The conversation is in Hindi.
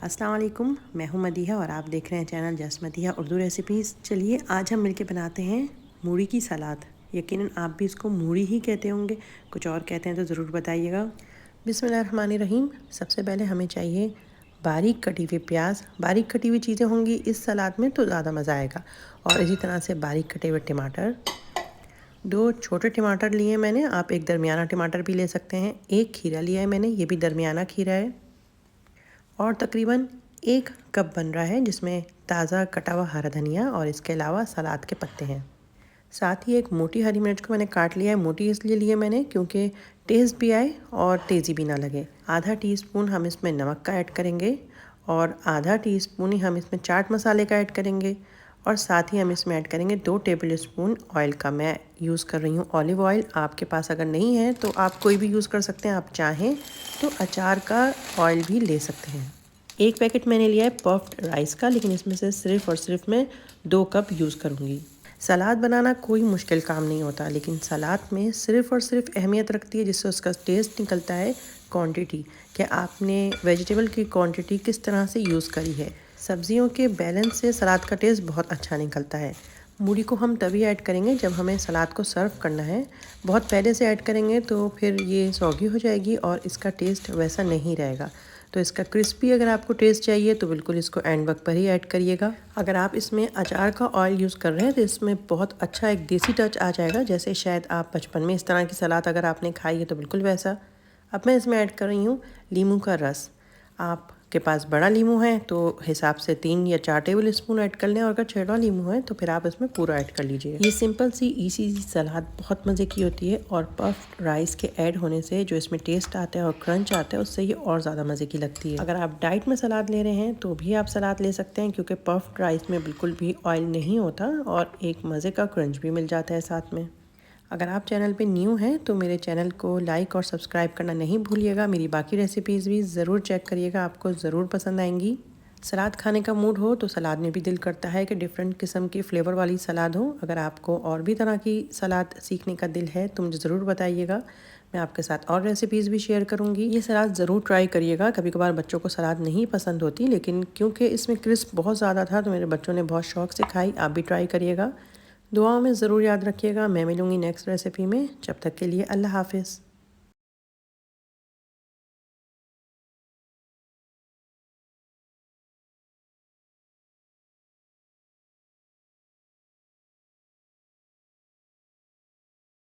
अस्सलाम वालेकुम, मैं हूं मदीहा और आप देख रहे हैं channel just Madiha Urdu recipes. चलिए आज हम मिलके बनाते हैं मूली की सलाद। यकीनन आप भी इसको मूली ही कहते होंगे, कुछ और कहते हैं तो ज़रूर बताइएगा। बिस्मिल्लाहिर्रहमानिर्रहीम। सबसे पहले हमें चाहिए बारीक कटी हुई प्याज। बारीक कटी हुई चीज़ें होंगी इस सलाद में तो ज़्यादा मज़ा आएगा। और इसी तरह से बारीक कटे हुए टमाटर, 2 छोटे टमाटर लिए मैंने, आप एक दरमियाना टमाटर भी ले सकते हैं। 1 खीरा लिया है मैंने, ये भी दरमियाना खीरा है। और तकरीबन 1 कप बन रहा है जिसमें ताज़ा कटा हुआ हरा धनिया और इसके अलावा सलाद के पत्ते हैं। साथ ही एक मोटी हरी मिर्च को मैंने काट लिया है। मोटी इसलिए लिए मैंने क्योंकि टेस्ट भी आए और तेज़ी भी ना लगे। आधा टीस्पून हम इसमें नमक का ऐड करेंगे और आधा टीस्पून ही हम इसमें चाट मसाले का ऐड करेंगे। और साथ ही हम इसमें ऐड करेंगे 2 टेबल स्पून ऑयल का। मैं यूज़ कर रही हूँ ऑलिव ऑयल। आपके पास अगर नहीं है तो आप कोई भी यूज़ कर सकते हैं। आप चाहें तो अचार का ऑयल भी ले सकते हैं। 1 पैकेट मैंने लिया है पफ्ड राइस का, लेकिन इसमें से सिर्फ़ और सिर्फ मैं 2 कप यूज़ करूँगी। सलाद बनाना कोई मुश्किल काम नहीं होता, लेकिन सलाद में सिर्फ़ और सिर्फ अहमियत रखती है जिससे उसका टेस्ट निकलता है क्वांटिटी, कि आपने वेजिटेबल की क्वांटिटी किस तरह से यूज़ करी है। सब्जियों के बैलेंस से सलाद का टेस्ट बहुत अच्छा निकलता है। मूली को हम तभी ऐड करेंगे जब हमें सलाद को सर्व करना है। बहुत पहले से ऐड करेंगे तो फिर ये सौगी हो जाएगी और इसका टेस्ट वैसा नहीं रहेगा। तो इसका क्रिस्पी अगर आपको टेस्ट चाहिए तो बिल्कुल इसको एंड वक्त पर ही ऐड करिएगा। अगर आप इसमें अचार का ऑयल यूज़ कर रहे हैं तो इसमें बहुत अच्छा एक देसी टच आ जाएगा, जैसे शायद आप बचपन में इस तरह की सलाद अगर आपने खाई है तो बिल्कुल वैसा। अब मैं इसमें ऐड कर रही हूँ लीमू का रस। आपके पास बड़ा लीमू है तो हिसाब से 3 या 4 टेबल स्पून ऐड कर लें, और अगर छोटा लीमू है तो फिर आप इसमें पूरा ऐड कर लीजिए। ये सिंपल सी इजी सी सलाद बहुत मज़े की होती है और पफ्ड राइस के ऐड होने से जो इसमें टेस्ट आता है और क्रंच आता है उससे ये और ज़्यादा मज़े की लगती है। अगर आप डाइट में सलाद ले रहे हैं तो भी आप सलाद ले सकते हैं, क्योंकि पफ्ड राइस में बिल्कुल भी ऑयल नहीं होता और एक मज़े का क्रंच भी मिल जाता है साथ में। अगर आप चैनल पे न्यू हैं तो मेरे चैनल को लाइक और सब्सक्राइब करना नहीं भूलिएगा। मेरी बाकी रेसिपीज़ भी ज़रूर चेक करिएगा, आपको ज़रूर पसंद आएंगी। सलाद खाने का मूड हो तो सलाद में भी दिल करता है कि डिफरेंट किस्म की फ़्लेवर वाली सलाद हो। अगर आपको और भी तरह की सलाद सीखने का दिल है तो मुझे ज़रूर बताइएगा, मैं आपके साथ और रेसिपीज़ भी शेयर करूँगी। ये सलाद ज़रूर ट्राई करिएगा। कभी कभार बच्चों को सलाद नहीं पसंद होती, लेकिन क्योंकि इसमें क्रिस्प बहुत ज़्यादा था तो मेरे बच्चों ने बहुत शौक़ से खाई। आप भी ट्राई करिएगा। दुआओं में ज़रूर याद रखिएगा। मैं मिलूँगी नेक्स्ट रेसिपी में। जब तक के लिए अल्लाह हाफ़िज़।